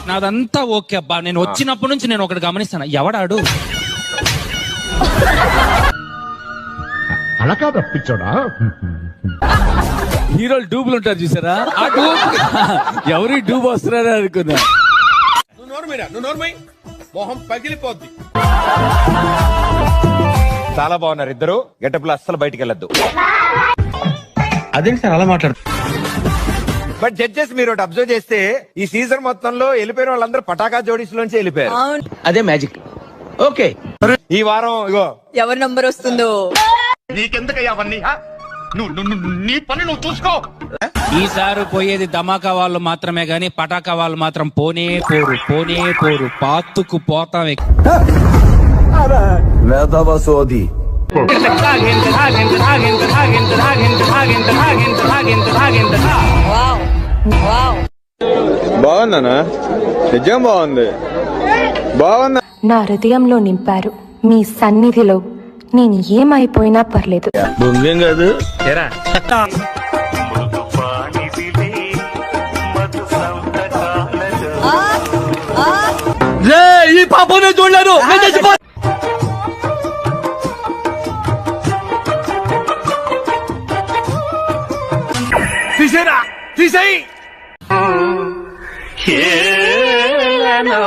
నాదంతా okay అబ్బా. నేను వచ్చినప్పటి నుంచి నేను ఒకటి గమనిస్తాను, ఎవడాడు అలా కాదు పిచ్చోడా. హీరోలు డూబులు ఉంటారు చూసారా, ఆ డూబ్ ఎవరి డూబ్ వస్తున్నారా అనుకున్నా. మొహం పగిలిపోద్ది. చాలా బాగున్నారు ఇద్దరు. గెటప్లో అస్సలు బయటికి వెళ్ళొద్దు. అదేంటి సార్ అలా మాట్లాడు. బట్ జడ్జెస్ మీరు ఒకటి అబ్జర్వ్ చేస్తే ఈ సీజన్ మొత్తంలో వెళ్ళిపోయిన వాళ్ళందరూ పటాకా జోడీస్ లోంచి వెళ్ళిపోయారు. అదే మ్యాజిక్. ఓకే ఈ వారం ఇగో ఎవరి నంబర్ వస్తుందో నీకెందుకయ్యా అవన్నీ? నీ పని నువ్వు చూసుకో. ఈసారి పోయేది ధమాకా వాళ్ళు మాత్రమే గాని పటాకా వాళ్ళు మాత్రం పోనే పోరు. పాతుకు పోతాం. సోది బాగుందనా? నిజం బాగుంది. బాగుంది. నా హృదయంలో నింపారు. మీ సన్నిధిలో నేను ఏమైపోయినా పర్లేదు. బొంగేం కాదు. ఈ పాపనే చూడలేదు. తీసేరా, తీసేయి. కేలనో